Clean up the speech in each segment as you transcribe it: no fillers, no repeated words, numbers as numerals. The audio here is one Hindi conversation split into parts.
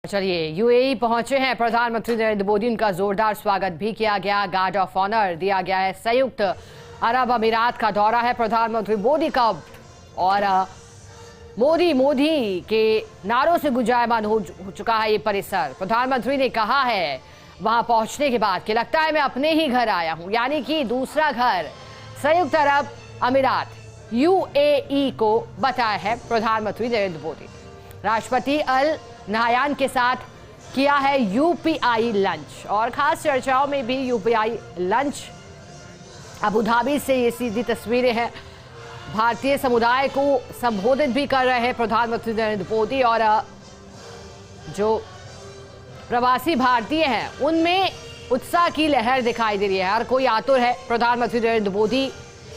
चलिए, यूएई पहुंचे हैं प्रधानमंत्री नरेंद्र मोदी। उनका जोरदार स्वागत भी किया गया, गार्ड ऑफ ऑनर दिया गया है। संयुक्त अरब अमीरात का दौरा है प्रधानमंत्री मोदी का और मोदी मोदी के नारों से गुंजायमान हो चुका है ये परिसर। प्रधानमंत्री ने कहा है वहां पहुंचने के बाद कि लगता है मैं अपने ही घर आया हूं, यानी कि दूसरा घर संयुक्त अरब अमीरात यूएई को बताया है प्रधानमंत्री नरेंद्र मोदी। राष्ट्रपति अल नहायान के साथ किया है यूपीआई लंच और खास चर्चाओं में भी यूपीआई लंच। अबू धाबी से ये सीधी तस्वीरें हैं। भारतीय समुदाय को संबोधित भी कर रहे हैं प्रधानमंत्री नरेंद्र मोदी और जो प्रवासी भारतीय हैं उनमें उत्साह की लहर दिखाई दे रही है। हर कोई आतुर है प्रधानमंत्री नरेंद्र मोदी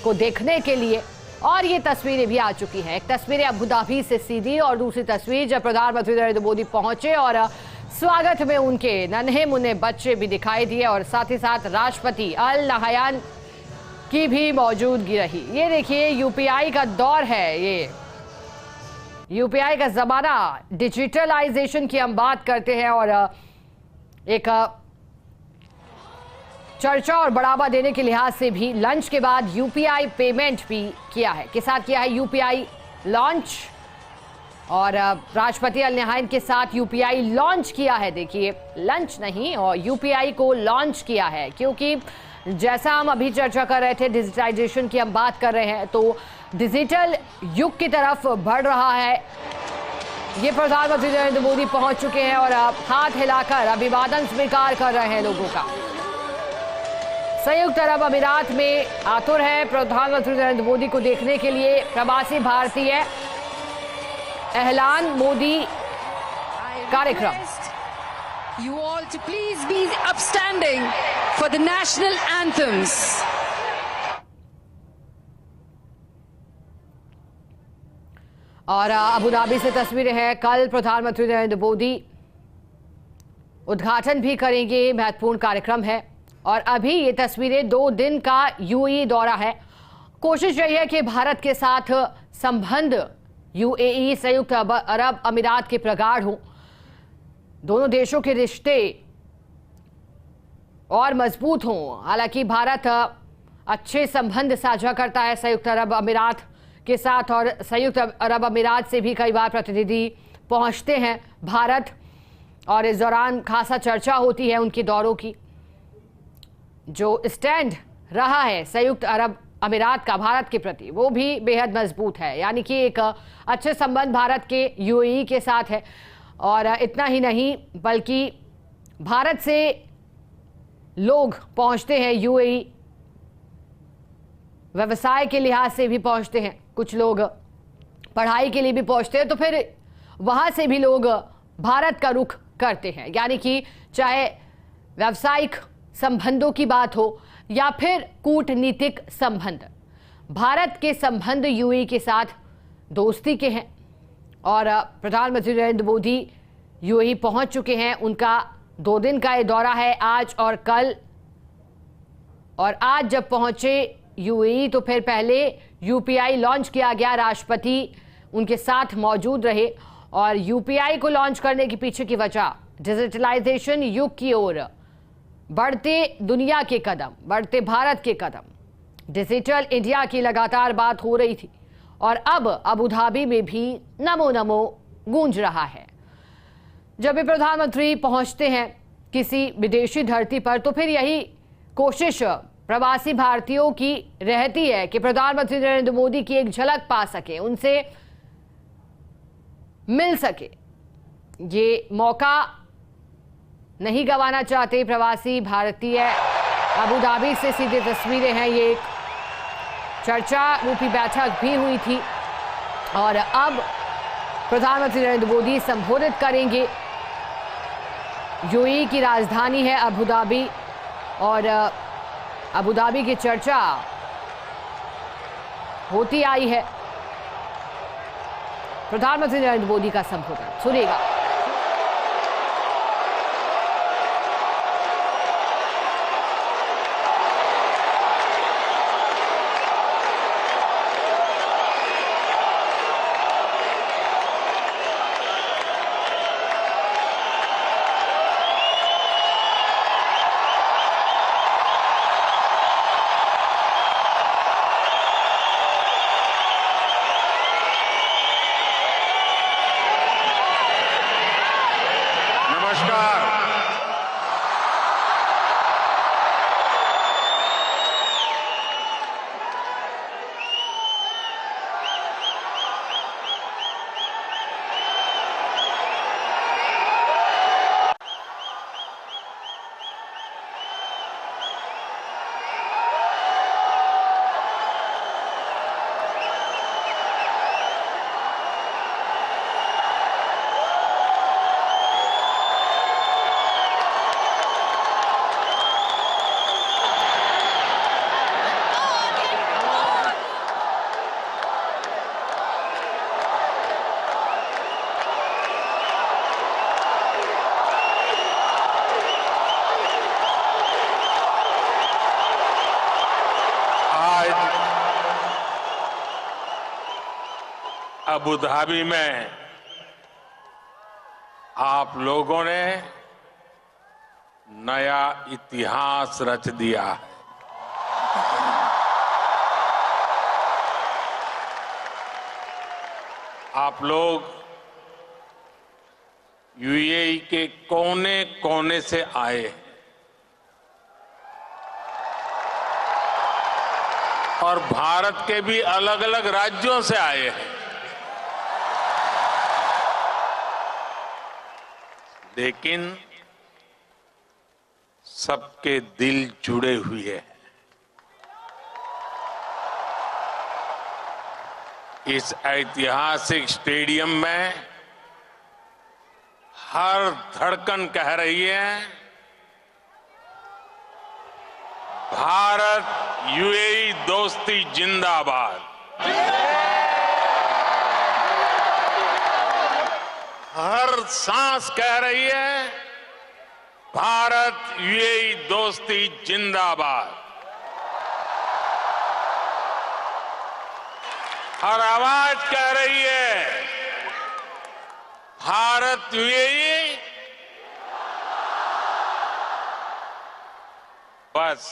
को देखने के लिए और ये तस्वीरें भी आ चुकी हैं। एक तस्वीर अबू धाबी से सीधी और दूसरी तस्वीर जब प्रधानमंत्री नरेंद्र मोदी पहुंचे और स्वागत में उनके नन्हे मुन्ने बच्चे भी दिखाई दिए और साथ ही साथ राष्ट्रपति अल नहायान की भी मौजूदगी रही। ये देखिए यूपीआई का दौर है, ये यूपीआई का जमाना। डिजिटलाइजेशन की हम बात करते हैं और एक चर्चा और बढ़ावा देने के लिहाज से भी लंच के बाद यूपीआई पेमेंट भी किया है, के साथ किया है यूपीआई लॉन्च और राष्ट्रपति अल नहायान के साथ यूपीआई लॉन्च किया है। देखिए, लंच नहीं और यूपीआई को लॉन्च किया है, क्योंकि जैसा हम अभी चर्चा कर रहे थे, डिजिटाइजेशन की हम बात कर रहे हैं, तो डिजिटल युग की तरफ बढ़ रहा है। ये प्रधानमंत्री नरेंद्र मोदी पहुंच चुके हैं और हाथ हिलाकर अभिवादन स्वीकार कर रहे हैं लोगों का। संयुक्त अरब अमीरात में आतुर है प्रधानमंत्री नरेंद्र मोदी को देखने के लिए प्रवासी भारतीय। एहलान मोदी कार्यक्रम। You all to please be upstanding for the national anthems. और अबू धाबी से तस्वीरें हैं। कल प्रधानमंत्री नरेंद्र मोदी उद्घाटन भी करेंगे, महत्वपूर्ण कार्यक्रम है। और अभी ये तस्वीरें 2 दिन का यूएई दौरा है। कोशिश रही है कि भारत के साथ संबंध यूएई संयुक्त अरब अमीरात के प्रगाढ़ हों, दोनों देशों के रिश्ते और मजबूत हों। हालांकि भारत अच्छे संबंध साझा करता है संयुक्त अरब अमीरात के साथ और संयुक्त अरब अमीरात से भी कई बार प्रतिनिधि पहुंचते हैं भारत और इस दौरान खासा चर्चा होती है उनके दौरों की। जो स्टैंड रहा है संयुक्त अरब अमीरात का भारत के प्रति, वो भी बेहद मजबूत है, यानी कि एक अच्छे संबंध भारत के यूएई के साथ है। और इतना ही नहीं बल्कि भारत से लोग पहुंचते हैं यूएई, व्यवसाय के लिहाज से भी पहुंचते हैं, कुछ लोग पढ़ाई के लिए भी पहुंचते हैं, तो फिर वहां से भी लोग भारत का रुख करते हैं। यानी कि चाहे व्यावसायिक संबंधों की बात हो या फिर कूटनीतिक संबंध, भारत के संबंध यूएई के साथ दोस्ती के हैं। और प्रधानमंत्री नरेंद्र मोदी यूएई पहुंच चुके हैं। उनका 2 दिन का ये दौरा है, आज और कल। और आज जब पहुंचे यूएई तो फिर पहले यूपीआई लॉन्च किया गया, राष्ट्रपति उनके साथ मौजूद रहे। और यूपीआई को लॉन्च करने के पीछे की वजह डिजिटलाइजेशन युग की ओर बढ़ते दुनिया के कदम, बढ़ते भारत के कदम, डिजिटल इंडिया की लगातार बात हो रही थी और अब अबू धाबी में भी नमो नमो गूंज रहा है। जब भी प्रधानमंत्री पहुंचते हैं किसी विदेशी धरती पर तो फिर यही कोशिश प्रवासी भारतीयों की रहती है कि प्रधानमंत्री नरेंद्र मोदी की एक झलक पा सके, उनसे मिल सके। ये मौका नहीं गंवाना चाहते प्रवासी भारतीय। अबू धाबी से सीधे तस्वीरें हैं। ये एक चर्चा रूपी बैठक भी हुई थी और अब प्रधानमंत्री नरेंद्र मोदी संबोधित करेंगे। यूएई की राजधानी है अबू धाबी और अबू धाबी की चर्चा होती आई है। प्रधानमंत्री नरेंद्र मोदी का संबोधन सुनिएगा। नमस्कार। अबू धाबी में आप लोगों ने नया इतिहास रच दिया है। आप लोग यूएई के कोने कोने से आए और भारत के भी अलग अलग राज्यों से आए हैं, लेकिन सबके दिल जुड़े हुए हैं। इस ऐतिहासिक स्टेडियम में हर धड़कन कह रही है, भारत यूएई दोस्ती जिंदाबाद। हर सांस कह रही है, भारत यूएई दोस्ती जिंदाबाद। हर आवाज कह रही है, भारत यूएई। बस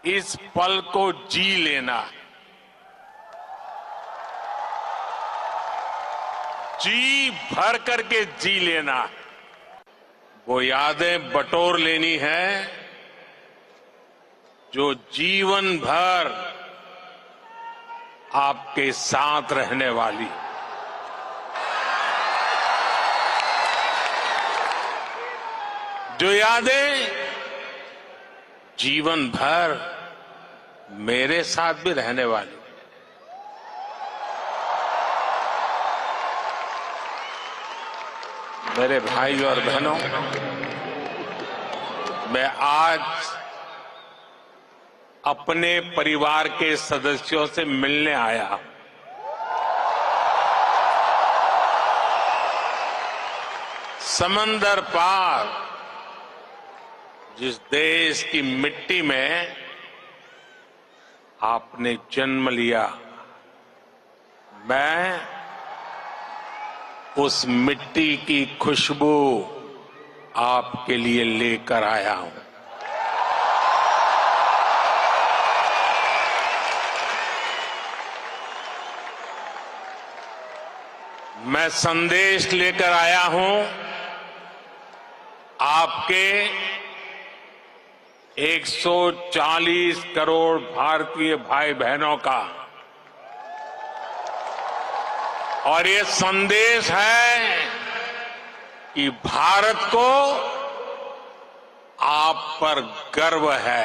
इस पल को जी लेना, जी भर करके जी लेना, वो यादें बटोर लेनी है जो जीवन भर आपके साथ रहने वाली। जो यादें जीवन भर मेरे साथ भी रहने वाली। मेरे भाई और बहनों, मैं आज अपने परिवार के सदस्यों से मिलने आया हूं। समंदर पार जिस देश की मिट्टी में आपने जन्म लिया, मैं उस मिट्टी की खुशबू आपके लिए लेकर आया हूं। मैं संदेश लेकर आया हूं आपके 140 करोड़ भारतीय भाई बहनों का, और ये संदेश है कि भारत को आप पर गर्व है।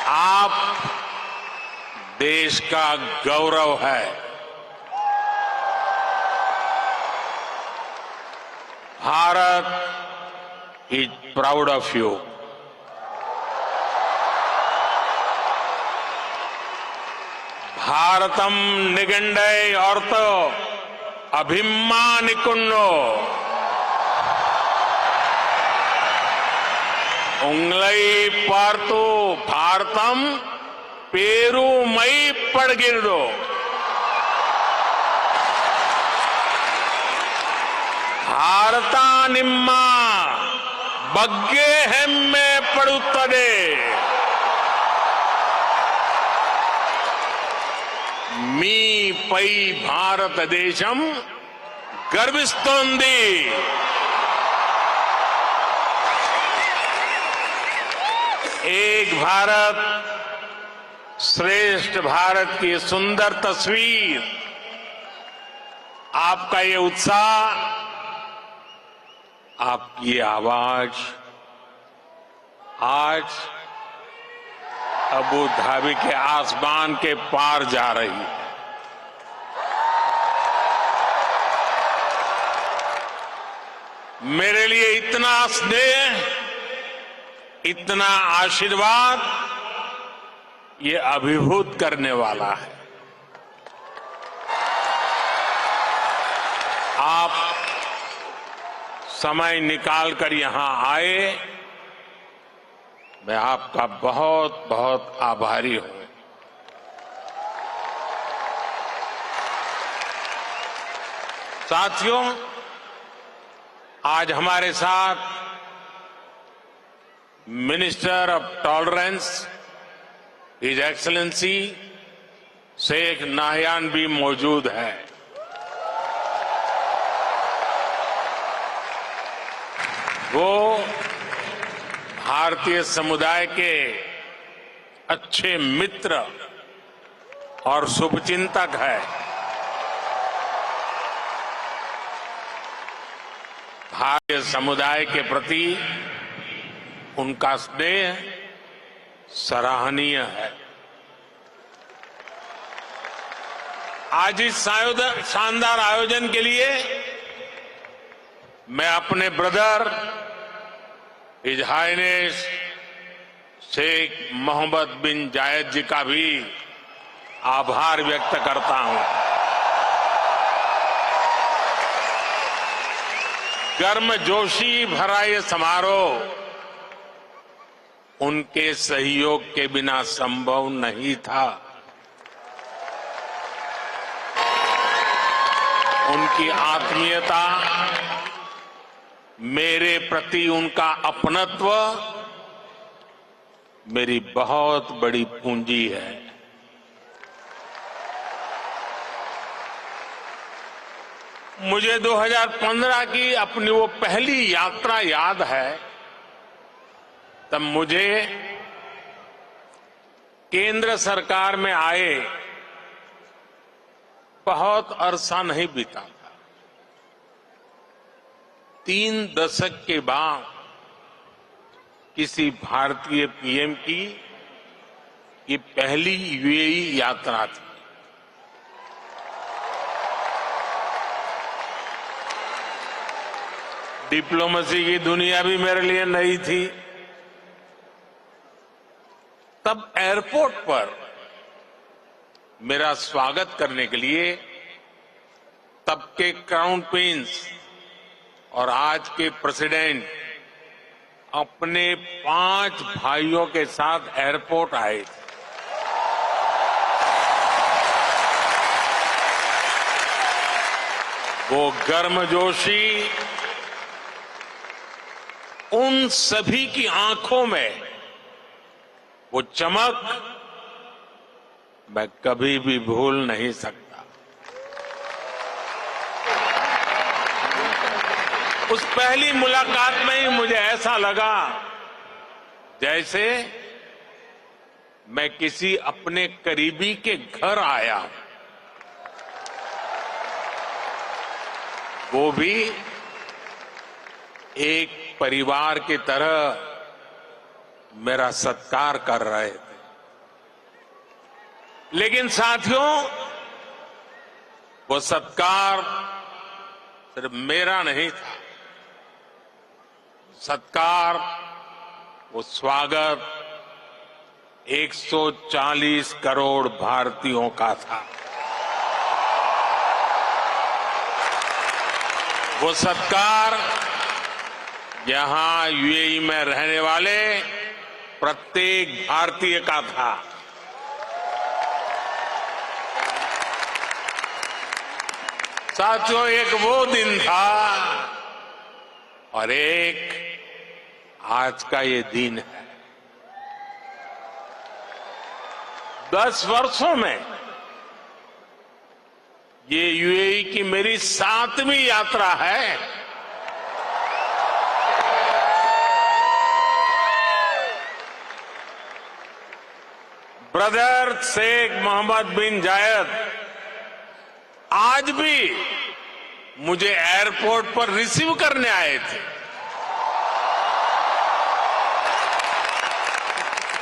आप देश का गौरव है। Bharat is proud of you. भारतम निगंडे औरतो अभिमानिकुन्नो उंगलई पार्तो भारतम पेरू मई पड़गिरदो। भारता निम्मा बग्गे हेम्मे पड़ुत्तदे। మీ పై భారతదేశం గర్విస్తోంది. एक भारत श्रेष्ठ भारत की सुंदर तस्वीर, आपका ये उत्साह, आपकी ये आवाज आज अबू धाबी के आसमान के पार जा रही है. मेरे लिए इतना स्नेह, इतना आशीर्वाद, ये अभिभूत करने वाला है. आप समय निकालकर यहां आए, मैं आपका बहुत बहुत आभारी हूं. साथियों, आज हमारे साथ minister of tolerance his excellency Sheikh Nahyan भी मौजूद है. वो भारतीय समुदाय के अच्छे मित्र और शुभचिंतक है. भारतीय समुदाय के प्रति उनका स्नेह सराहनीय है. आज इस शानदार आयोजन के लिए मैं अपने brother his highness Sheikh Mohamed bin Zayed ji का भी आभार व्यक्त करता हूं. गर्मजोशी भरा ये समारोह उनके सहयोग के बिना संभव नहीं था. उनकी आत्मीयता, मेरे प्रति उनका अपनत्व मेरी बहुत बड़ी पूंजी है. मुझे 2015 की अपनी वो पहली यात्रा याद है. तब मुझे केंद्र सरकार में आए बहुत अरसा नहीं बीता था. 3 दशक के बाद किसी भारतीय पीएम की ये पहली यूएई यात्रा थी. डिप्लोमेसी की दुनिया भी मेरे लिए नई थी. तब एयरपोर्ट पर मेरा स्वागत करने के लिए तब के क्राउन प्रिंस और आज के प्रेसिडेंट अपने 5 भाइयों के साथ एयरपोर्ट आए थे. वो गर्मजोशी उन सभी की आंखों में, वो चमक मैं कभी भी भूल नहीं सकता. उस पहली मुलाकात में ही मुझे ऐसा लगा जैसे मैं किसी अपने करीबी के घर आया हूं. वो भी एक परिवार की तरह मेरा सत्कार कर रहे थे. लेकिन साथियों, वो सत्कार सिर्फ मेरा नहीं था. सत्कार, वो स्वागत 140 करोड़ भारतीयों का था. वो सत्कार यहां यूएई में रहने वाले प्रत्येक भारतीय का था. साथियों, एक वो दिन था और एक आज का ये दिन है. 10 वर्षों में ये यूएई की मेरी 7वीं यात्रा है। ब्रदर शेख मोहम्मद बिन जायद आज भी मुझे एयरपोर्ट पर रिसीव करने आए थे।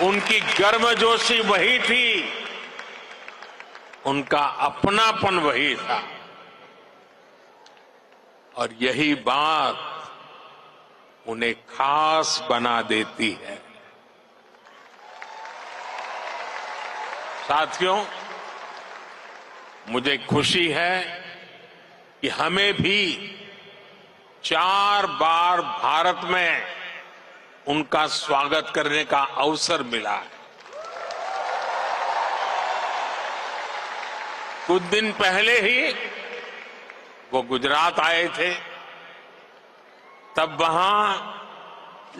उनकी गर्मजोशी वही थी, उनका अपनापन वही था, और यही बात उन्हें खास बना देती है। साथियों, मुझे खुशी है कि हमें भी 4 बार भारत में उनका स्वागत करने का अवसर मिला है। कुछ दिन पहले ही वो गुजरात आए थे, तब वहां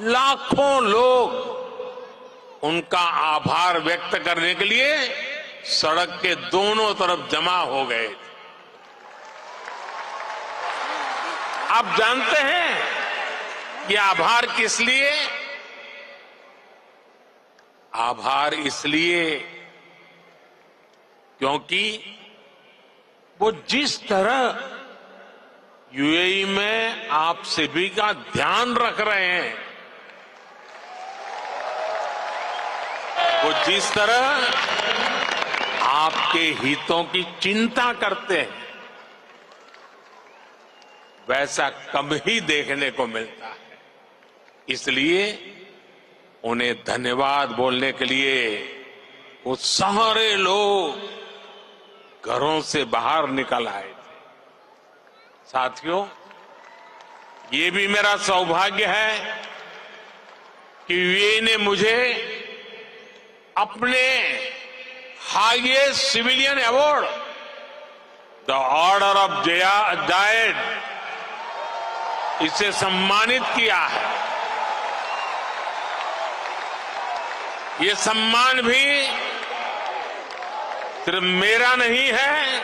लाखों लोग उनका आभार व्यक्त करने के लिए सड़क के दोनों तरफ जमा हो गए। आप जानते हैं ये आभार किस लिए? आभार इसलिए क्योंकि वो जिस तरह यूएई में आप सभी का ध्यान रख रहे हैं, वो जिस तरह आपके हितों की चिंता करते हैं, वैसा कम ही देखने को मिलता है। इसलिए उन्हें धन्यवाद बोलने के लिए वो सारे लोग घरों से बाहर निकल आए थे। साथियों, ये भी मेरा सौभाग्य है कि यूएई ने मुझे अपने highest civilian award the order of Zayed इसे सम्मानित किया है। ये सम्मान भी सिर्फ मेरा नहीं है,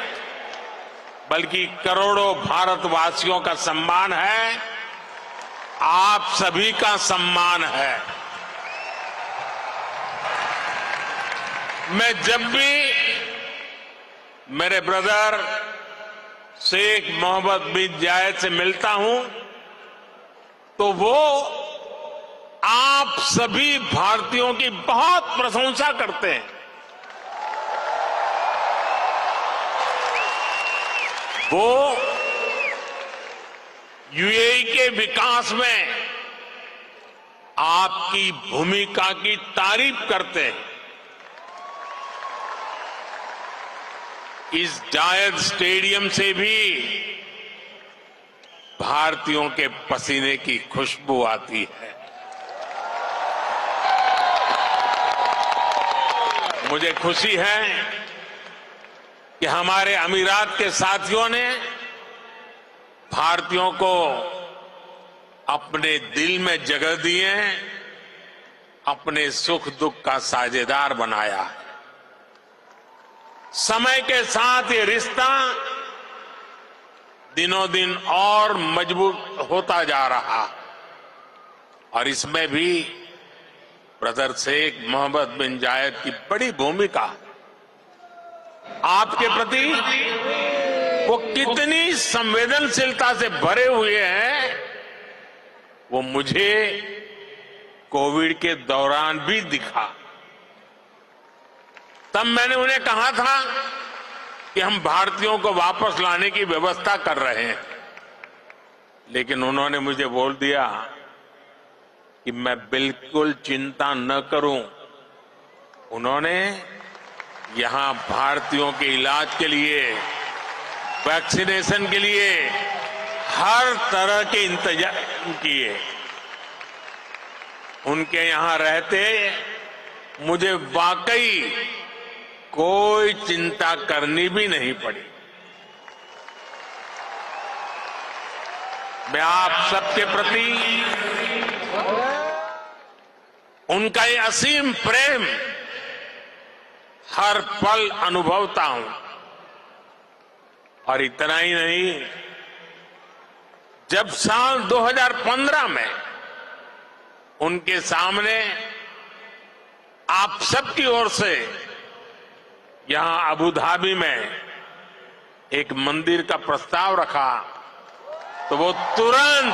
बल्कि करोड़ों भारतवासियों का सम्मान है, आप सभी का सम्मान है। मैं जब भी मेरे ब्रदर शेख मोहम्मद बिन जायद से मिलता हूं, तो वो आप सभी भारतीयों की बहुत प्रशंसा करते हैं। वो यूएई के विकास में आपकी भूमिका की तारीफ करते हैं। इस जायद स्टेडियम से भी भारतीयों के पसीने की खुशबू आती है। मुझे खुशी है कि हमारे अमीरात के साथियों ने भारतीयों को अपने दिल में जगह दी है, अपने सुख दुख का साझेदार बनाया है। समय के साथ ये रिश्ता दिनों दिन और मजबूत होता जा रहा, और इसमें भी ब्रदर शेख मोहम्मद बिन जायद की बड़ी भूमिका। आपके प्रति वो कितनी संवेदनशीलता से भरे हुए हैं, वो मुझे कोविड के दौरान भी दिखा। तब मैंने उन्हें कहा था कि हम भारतीयों को वापस लाने की व्यवस्था कर रहे हैं, लेकिन उन्होंने मुझे बोल दिया कि मैं बिल्कुल चिंता न करूं। उन्होंने यहां भारतीयों के इलाज के लिए, वैक्सीनेशन के लिए हर तरह के इंतजाम किए। उनके यहां रहते मुझे वाकई कोई चिंता करनी भी नहीं पड़ी। मैं आप सबके प्रति उनका ये असीम प्रेम हर पल अनुभवता हूं, और इतना ही नहीं, जब साल 2015 में उनके सामने आप सबकी ओर से यहां अबू धाबी में एक मंदिर का प्रस्ताव रखा, तो वो तुरंत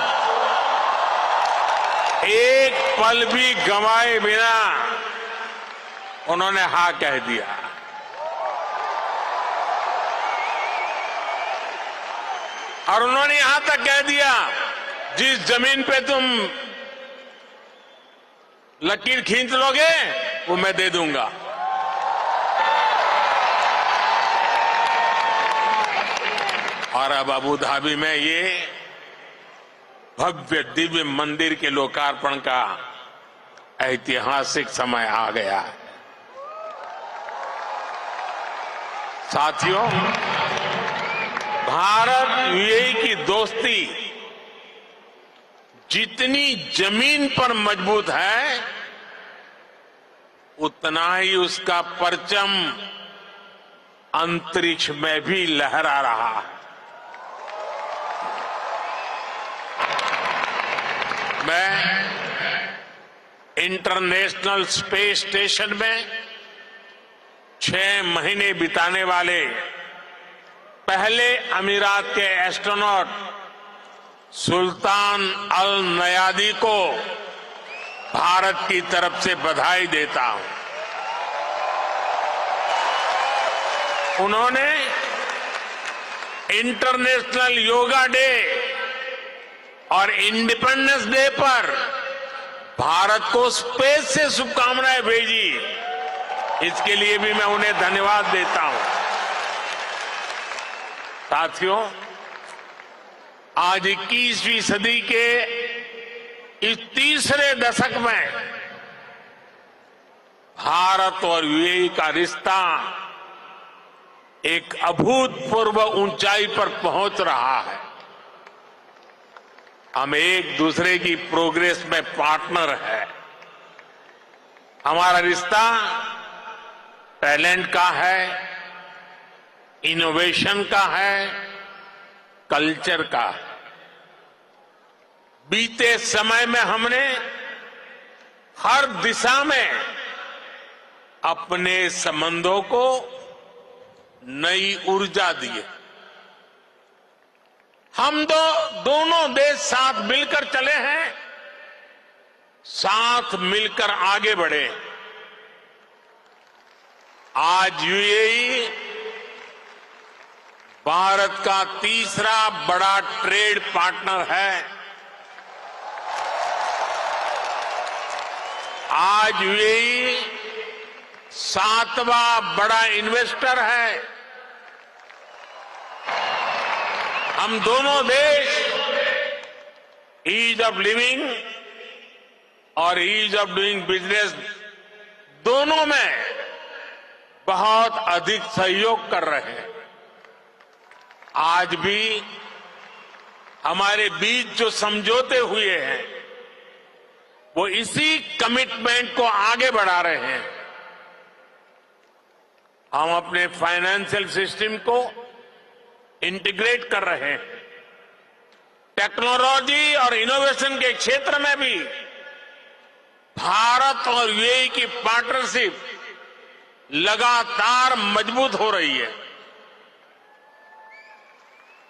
एक पल भी गंवाए बिना उन्होंने हाँ कह दिया। और उन्होंने यहां तक कह दिया, जिस जमीन पे तुम लकीर खींच लोगे वो मैं दे दूंगा। और अब अबू धाबी में ये भव्य दिव्य मंदिर के लोकार्पण का ऐतिहासिक समय आ गया है। साथियों, भारत यूएई की दोस्ती जितनी जमीन पर मजबूत है, उतना ही उसका परचम अंतरिक्ष में भी लहरा रहा है। मैं इंटरनेशनल स्पेस स्टेशन में 6 महीने बिताने वाले पहले अमीरात के एस्ट्रोनॉट सुल्तान अल नयादी को भारत की तरफ से बधाई देता हूं। उन्होंने इंटरनेशनल योगा डे और इंडिपेंडेंस डे पर भारत को स्पेस से शुभकामनाएं भेजी। इसके लिए भी मैं उन्हें धन्यवाद देता हूं। साथियों, आज 21वीं सदी के इस तीसरे दशक में भारत और यूएई का रिश्ता एक अभूतपूर्व ऊंचाई पर पहुंच रहा है। हम एक दूसरे की प्रोग्रेस में पार्टनर है। हमारा रिश्ता टैलेंट का है, इनोवेशन का है, कल्चर का है। बीते समय में हमने हर दिशा में अपने संबंधों को नई ऊर्जा दी है। हम दोनों देश साथ मिलकर चले हैं, साथ मिलकर आगे बढ़े। आज यूएई भारत का तीसरा बड़ा ट्रेड पार्टनर है। आज यूएई 7वां बड़ा इन्वेस्टर है। हम दोनों देश ईज ऑफ लिविंग और ईज ऑफ डूइंग बिजनेस दोनों में बहुत अधिक सहयोग कर रहे हैं। आज भी हमारे बीच जो समझौते हुए हैं, वो इसी कमिटमेंट को आगे बढ़ा रहे हैं। हम अपने फाइनेंशियल सिस्टम को इंटीग्रेट कर रहे हैं। टेक्नोलॉजी और इनोवेशन के क्षेत्र में भी भारत और यूएई की पार्टनरशिप लगातार मजबूत हो रही है।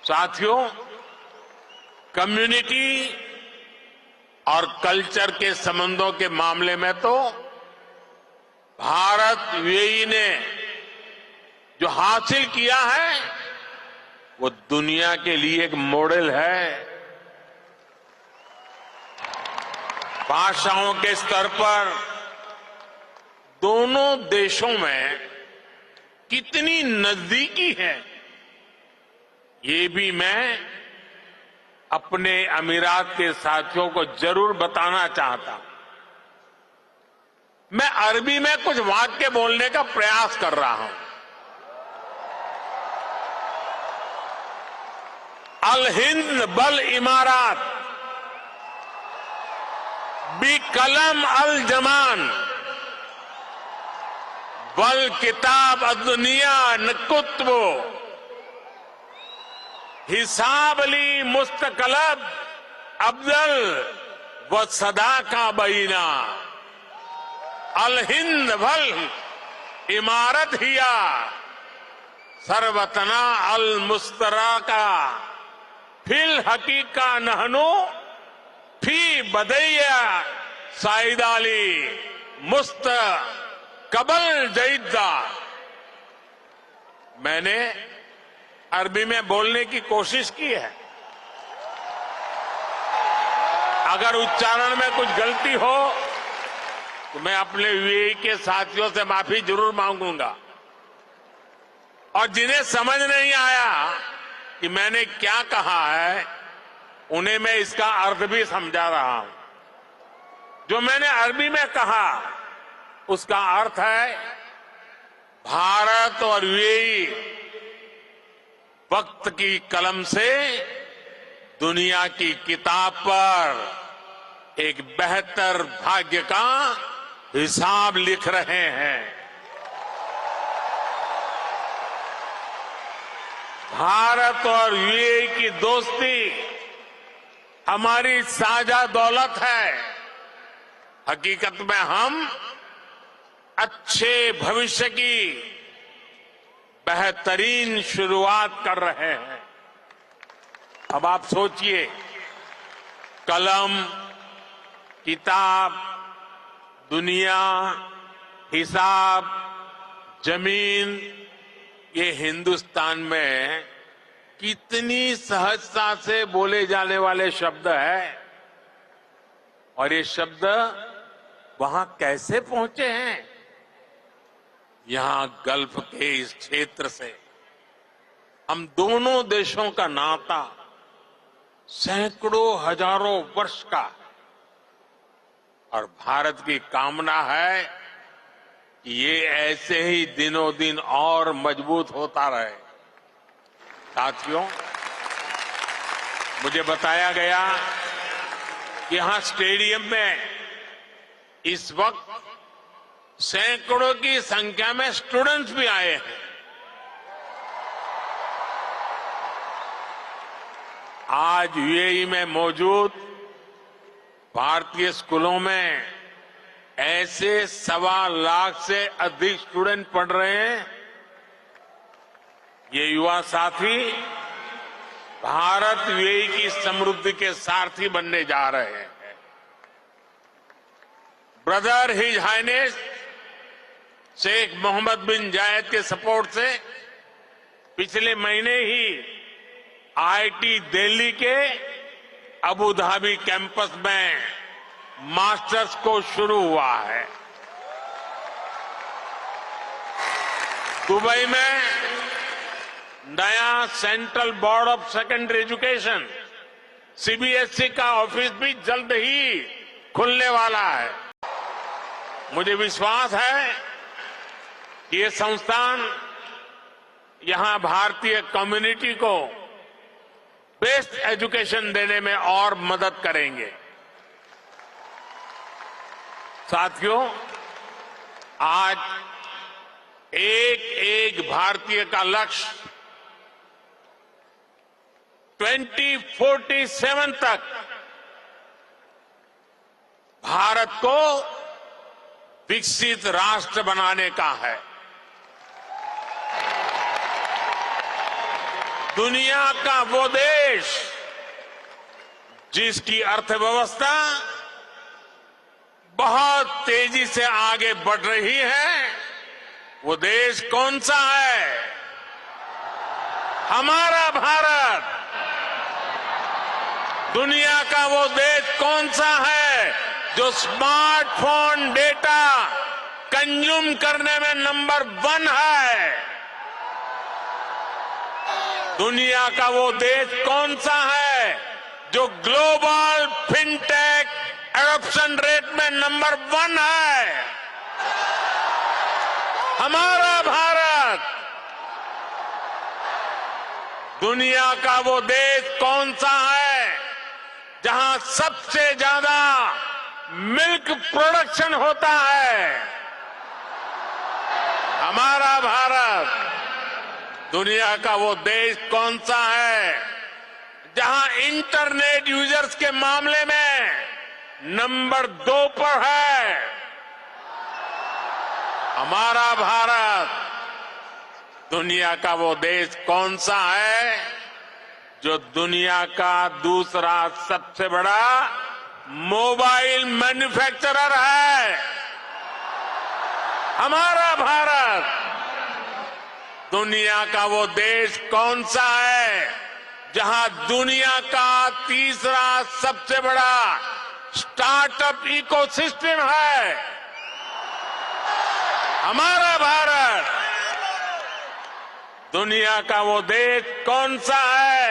साथियों, कम्युनिटी और कल्चर के संबंधों के मामले में तो भारत यूएई ने जो हासिल किया है, वो दुनिया के लिए एक मॉडल है। भाषाओं के स्तर पर दोनों देशों में कितनी नजदीकी है, ये भी मैं अपने अमीरात के साथियों को जरूर बताना चाहता हूं। मैं अरबी में कुछ वाक्य बोलने का प्रयास कर रहा हूं। अल हिंद बल इमारात बी कलम अल जमान बल किताब अदुनिया न कुतबो हिसाब ली मुस्तकलब अब्दल व सदा का बीना अल हिंद भल इमारत हिया सरवतना अल मुस्तरा का फिल हकीका नहनो फी बदैया साइदाली मुस्त कबल जईदा। मैंने अरबी में बोलने की कोशिश की है, अगर उच्चारण में कुछ गलती हो तो मैं अपने यूएई के साथियों से माफी जरूर मांगूंगा, और जिन्हें समझ नहीं आया कि मैंने क्या कहा है उन्हें मैं इसका अर्थ भी समझा रहा हूं। जो मैंने अरबी में कहा उसका अर्थ है भारत और यूएई वक्त की कलम से दुनिया की किताब पर एक बेहतर भाग्य का हिसाब लिख रहे हैं। भारत और यूएई की दोस्ती हमारी साझा दौलत है। हकीकत में हम अच्छे भविष्य की बेहतरीन शुरुआत कर रहे हैं। अब आप सोचिए, कलम, किताब, दुनिया, हिसाब, जमीन, ये हिंदुस्तान में कितनी सहजता से बोले जाने वाले शब्द है, और ये शब्द वहां कैसे पहुंचे हैं? यहां गल्फ के इस क्षेत्र से हम दोनों देशों का नाता सैकड़ों हजारों वर्ष का, और भारत की कामना है कि ये ऐसे ही दिनों दिन और मजबूत होता रहे। साथियों, मुझे बताया गया कि यहां स्टेडियम में इस वक्त सैकड़ों की संख्या में स्टूडेंट्स भी आए हैं। आज यूएई में मौजूद भारतीय स्कूलों में ऐसे 1.25 लाख से अधिक स्टूडेंट पढ़ रहे हैं। ये युवा साथी भारत यूएई की समृद्धि के सारथी बनने जा रहे हैं। Brother his highness Sheikh Mohamed bin Zayed के सपोर्ट से पिछले महीने ही आईआईटी दिल्ली के अबू धाबी कैंपस में मास्टर्स कोर्स शुरू हुआ है। दुबई में नया central board of secondary education CBSE का ऑफिस भी जल्द ही खुलने वाला है। मुझे विश्वास है कि ये संस्थान यहां भारतीय कम्युनिटी को बेस्ट एजुकेशन देने में और मदद करेंगे। साथियों, आज एक एक भारतीय का लक्ष्य 2047 तक भारत को विकसित राष्ट्र बनाने का है। दुनिया का वो देश जिसकी अर्थव्यवस्था बहुत तेजी से आगे बढ़ रही है, वो देश कौन सा है? हमारा भारत। दुनिया का वो देश कौन सा है जो स्मार्टफोन डेटा कंज्यूम करने में नंबर 1 है? दुनिया का वो देश कौन सा है जो ग्लोबल फिनटेक एडॉप्शन रेट में नंबर 1 है? हमारा भारत। दुनिया का वो देश कौन सा है जहां सबसे ज्यादा मिल्क प्रोडक्शन होता है? हमारा भारत। दुनिया का वो देश कौन सा है जहां इंटरनेट यूजर्स के मामले में नंबर 2 पर है? हमारा भारत। दुनिया का वो देश कौन सा है जो दुनिया का दूसरा सबसे बड़ा मोबाइल मैन्युफैक्चरर है? हमारा भारत। दुनिया का वो देश कौन सा है जहां दुनिया का तीसरा सबसे बड़ा स्टार्टअप इकोसिस्टम है? हमारा भारत। दुनिया का वो देश कौन सा है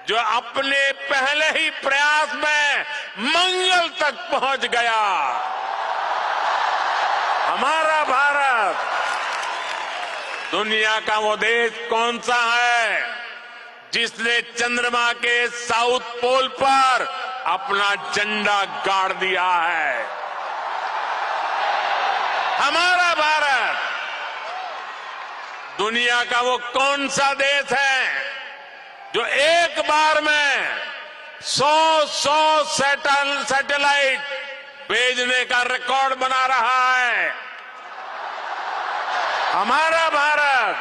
जो अपने पहले ही प्रयास में मंगल तक पहुंच गया? हमारा भारत। दुनिया का वो देश कौन सा है जिसने चंद्रमा के साउथ पोल पर अपना झंडा गाड़ दिया है? हमारा भारत। दुनिया का वो कौन सा देश है जो एक बार में 100 सैटेलाइट भेजने का रिकॉर्ड बना रहा है? हमारा भारत।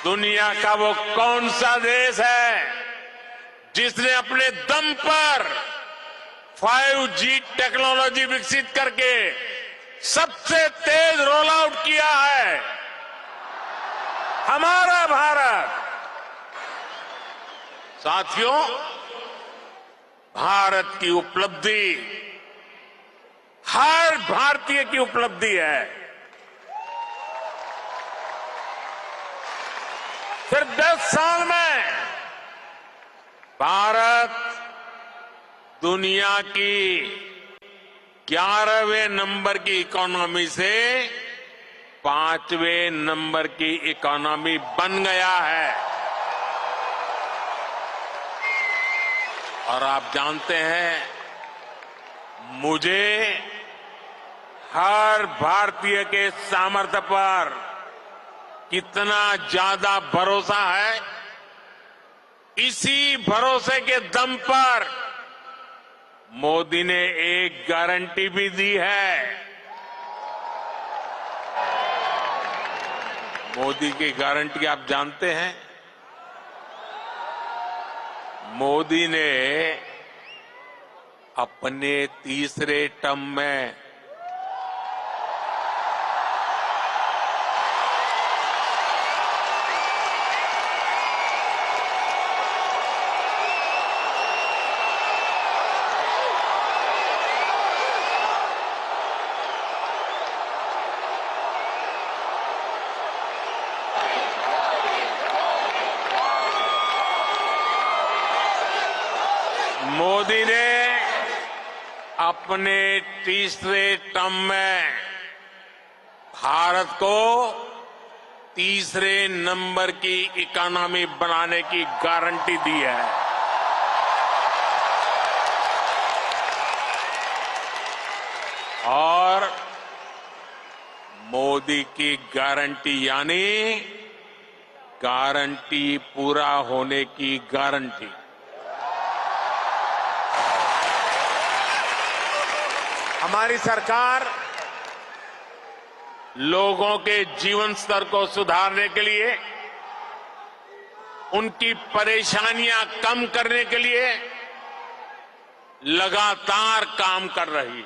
दुनिया का वो कौन सा देश है जिसने अपने दम पर 5G टेक्नोलॉजी विकसित करके सबसे तेज रोल आउट किया है? हमारा भारत। साथियों, भारत की उपलब्धि हर भारतीय की उपलब्धि है। सिर्फ 10 साल में भारत दुनिया की 11वें नंबर की इकोनॉमी से 5वें नंबर की इकोनॉमी बन गया है। और आप जानते हैं, मुझे हर भारतीय के सामर्थ्य पर कितना ज्यादा भरोसा है। इसी भरोसे के दम पर मोदी ने एक गारंटी भी दी है। मोदी की गारंटी आप जानते हैं? मोदी ने अपने तीसरे टर्म में मोदी ने अपने तीसरे टर्म में भारत को तीसरे नंबर की इकोनॉमी बनाने की गारंटी दी है। और मोदी की गारंटी यानी गारंटी पूरा होने की गारंटी। हमारी सरकार लोगों के जीवन स्तर को सुधारने के लिए, उनकी परेशानियां कम करने के लिए लगातार काम कर रही।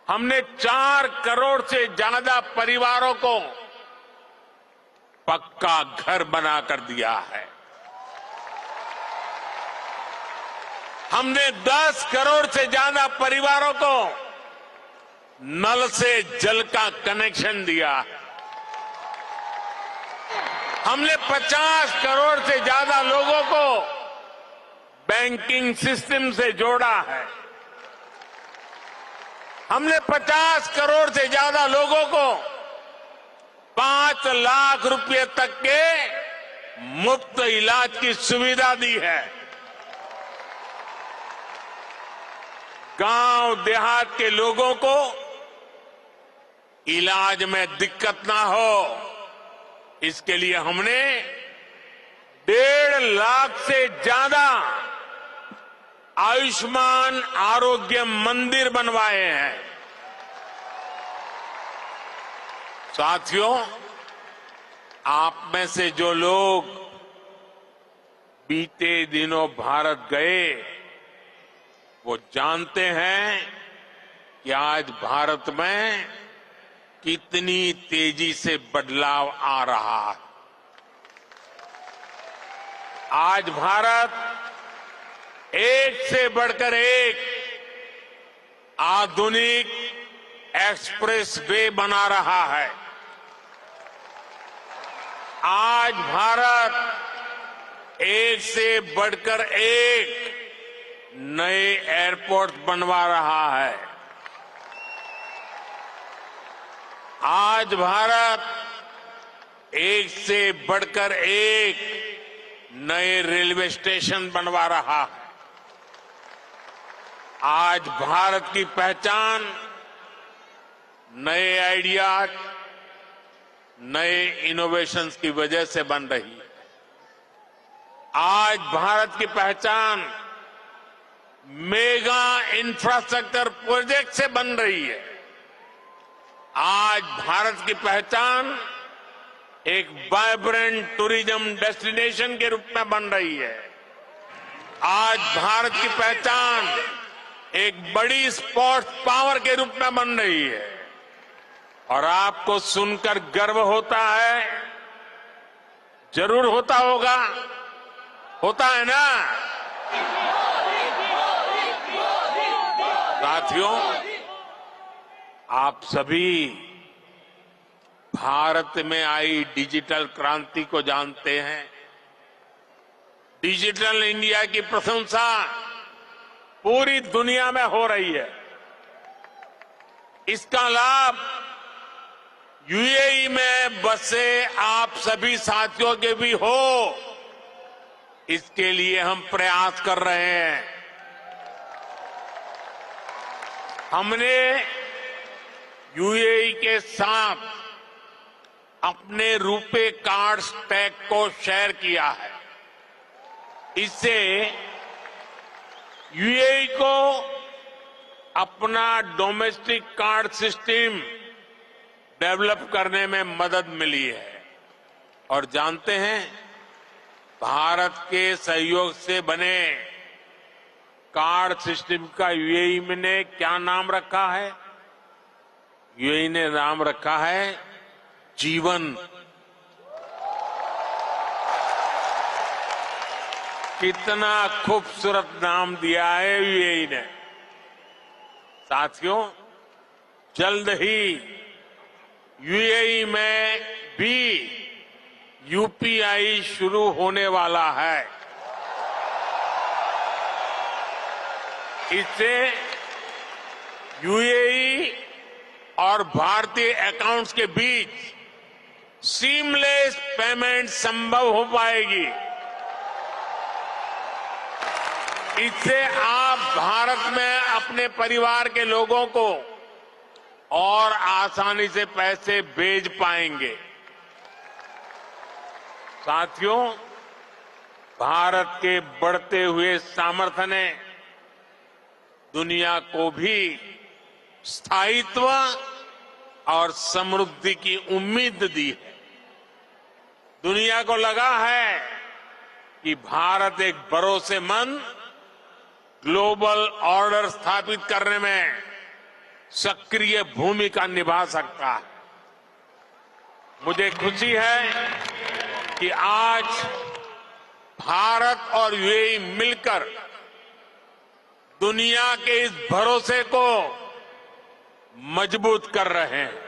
हमने 4 करोड़ से ज्यादा परिवारों को पक्का घर बनाकर दिया है। हमने 10 करोड़ से ज्यादा परिवारों को नल से जल का कनेक्शन दिया है। हमने 50 करोड़ से ज्यादा लोगों को बैंकिंग सिस्टम से जोड़ा है। हमने 50 करोड़ से ज्यादा लोगों को 5 लाख रुपए तक के मुफ्त इलाज की सुविधा दी है। गांव देहात के लोगों को इलाज में दिक्कत ना हो, इसके लिए हमने 1.5 लाख से ज्यादा आयुष्मान आरोग्य मंदिर बनवाए हैं। साथियों, आप में से जो लोग बीते दिनों भारत गए, वो जानते हैं कि आज भारत में कितनी तेजी से बदलाव आ रहा है। आज भारत एक से बढ़कर एक आधुनिक एक्सप्रेस वे बना रहा है। आज भारत एक से बढ़कर एक नए एयरपोर्ट बनवा रहा है। आज भारत एक से बढ़कर एक नए रेलवे स्टेशन बनवा रहा है। आज भारत की पहचान नए आइडियाज, नए इनोवेशंस की वजह से बन रही है। आज भारत की पहचान मेगा इंफ्रास्ट्रक्चर प्रोजेक्ट से बन रही है। आज भारत की पहचान एक वाइब्रेंट टूरिज्म डेस्टिनेशन के रूप में बन रही है। आज भारत की पहचान एक बड़ी स्पोर्ट्स पावर के रूप में बन रही है। और आपको सुनकर गर्व होता है, जरूर होता होगा, होता है ना। साथियों, आप सभी भारत में आई डिजिटल क्रांति को जानते हैं। डिजिटल इंडिया की प्रशंसा पूरी दुनिया में हो रही है। इसका लाभ यूएई में बसे आप सभी साथियों के भी हो, इसके लिए हम प्रयास कर रहे हैं। हमने यूएई के साथ अपने रुपे कार्ड स्टैक को शेयर किया है। इससे यूएई को अपना डोमेस्टिक कार्ड सिस्टम डेवलप करने में मदद मिली है। और जानते हैं, भारत के सहयोग से बने कार्ड सिस्टम का यूएई ने क्या नाम रखा है? यूएई ने नाम रखा है जीवन। कितना खूबसूरत नाम दिया है यूएई ने। साथियों, जल्द ही यूएई में भी यूपीआई शुरू होने वाला है। इससे यूएई और भारतीय अकाउंट्स के बीच सीमलेस पेमेंट संभव हो पाएगी। इससे आप भारत में अपने परिवार के लोगों को और आसानी से पैसे भेज पाएंगे। साथियों, भारत के बढ़ते हुए सामर्थ्य ने दुनिया को भी स्थायित्व और समृद्धि की उम्मीद दी है। दुनिया को लगा है कि भारत एक भरोसेमंद ग्लोबल ऑर्डर स्थापित करने में सक्रिय भूमिका निभा सकता है। मुझे खुशी है कि आज भारत और यूएई मिलकर दुनिया के इस भरोसे को मजबूत कर रहे हैं।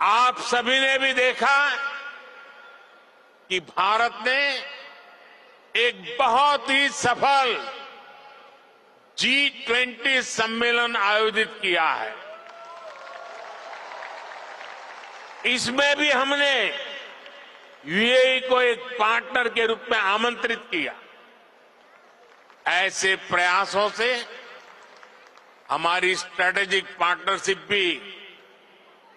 आप सभी ने भी देखा कि भारत ने एक बहुत ही सफल G20 सम्मेलन आयोजित किया है। इसमें भी हमने यूएई को एक पार्टनर के रूप में आमंत्रित किया। ऐसे प्रयासों से हमारी स्ट्रेटेजिक पार्टनरशिप भी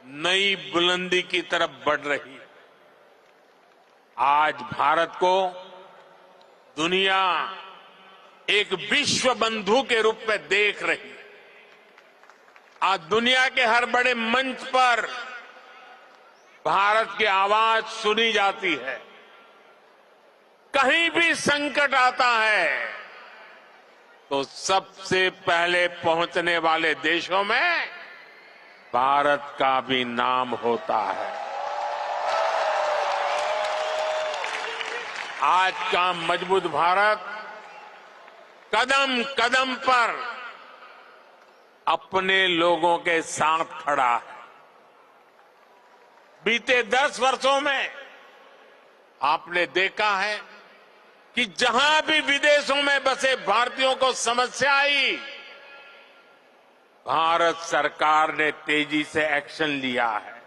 नई बुलंदी की तरफ बढ़ रही है। आज भारत को दुनिया एक विश्व बंधु के रूप में देख रही है। आज दुनिया के हर बड़े मंच पर भारत की आवाज सुनी जाती है। कहीं भी संकट आता है तो सबसे पहले पहुंचने वाले देशों में भारत का भी नाम होता है। आज का मजबूत भारत कदम कदम पर अपने लोगों के साथ खड़ा है। बीते 10 वर्षों में आपने देखा है कि जहां भी विदेशों में बसे भारतीयों को समस्या आई, भारत सरकार ने तेजी से एक्शन लिया है।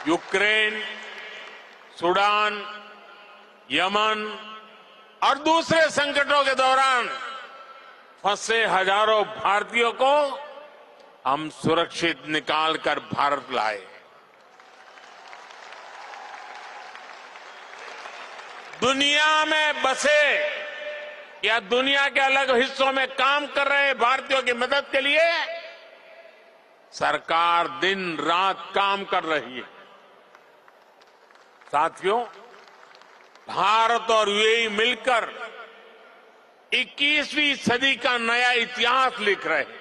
यूक्रेन, सूडान, यमन और दूसरे संकटों के दौरान फंसे हजारों भारतीयों को हम सुरक्षित निकालकर भारत लाए। दुनिया में बसे या दुनिया के अलग हिस्सों में काम कर रहे भारतीयों की मदद के लिए सरकार दिन रात काम कर रही है। साथियों, भारत और यूएई मिलकर 21वीं सदी का नया इतिहास लिख रहे हैं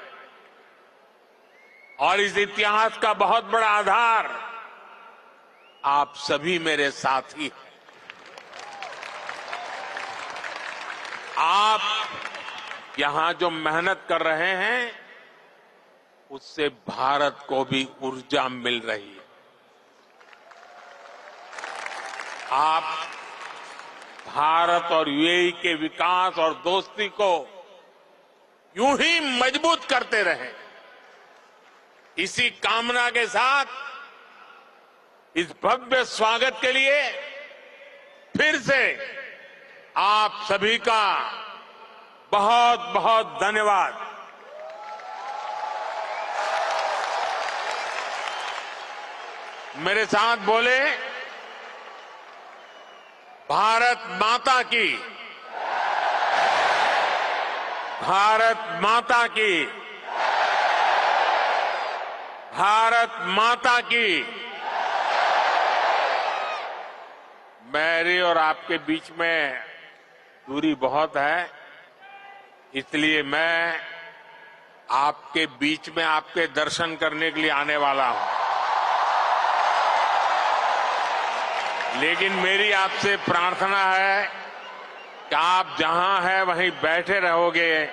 और इस इतिहास का बहुत बड़ा आधार आप सभी मेरे साथी हैं। आप यहां जो मेहनत कर रहे हैं उससे भारत को भी ऊर्जा मिल रही है। आप भारत और यूएई के विकास और दोस्ती को यूं ही मजबूत करते रहें, इसी कामना के साथ इस भव्य स्वागत के लिए फिर से आप सभी का बहुत बहुत धन्यवाद। मेरे साथ बोले, भारत माता की, भारत माता की, भारत माता की। मेरी और आपके बीच में दूरी बहुत है, इसलिए मैं आपके बीच में आपके दर्शन करने के लिए आने वाला हूं। लेकिन मेरी आपसे प्रार्थना है कि आप जहां हैं वहीं बैठे रहोगे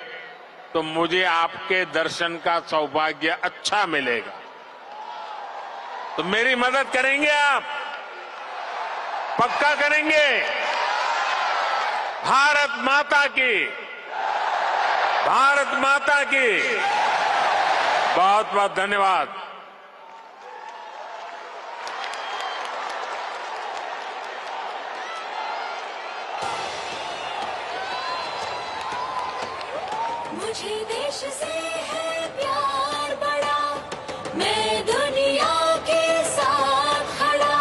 तो मुझे आपके दर्शन का सौभाग्य अच्छा मिलेगा। तो मेरी मदद करेंगे आप? पक्का करेंगे? भारत माता की, भारत माता की। बहुत बहुत धन्यवाद। मुझे देश से है प्यार बड़ा, मैं दुनिया के साथ खड़ा।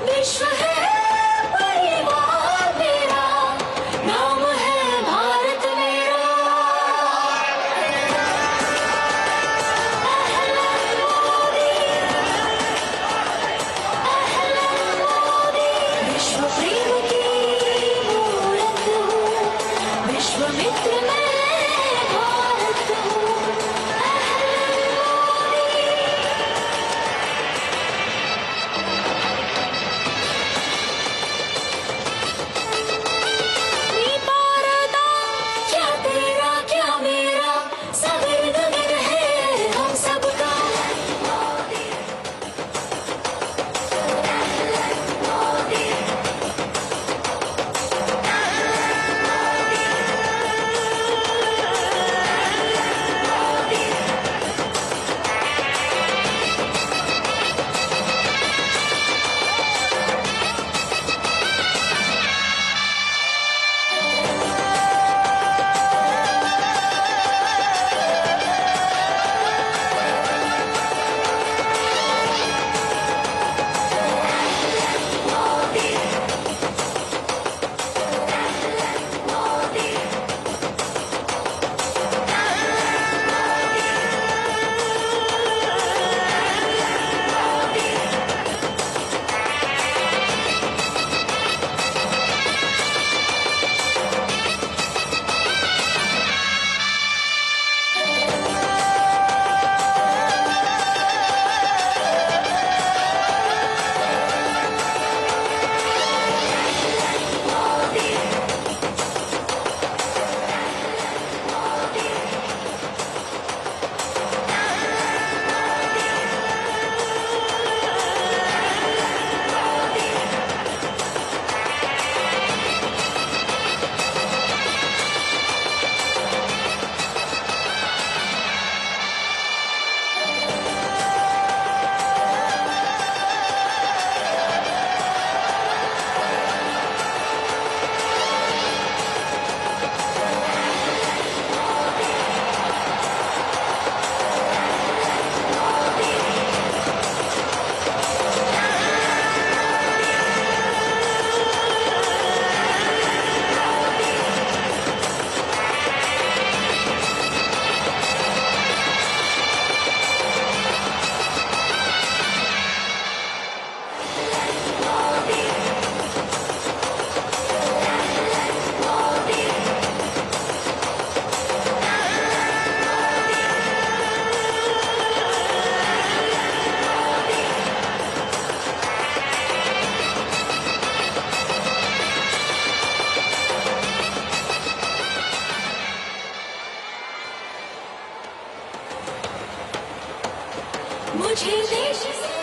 विश्व है परिवार मेरा, नाम है भारत मेरा। अहलन मोदी, अहलन मोदी। विश्व प्रेम की मूरत हूँ, विश्व मित्र मैं भारत हूँ। मुझे देश से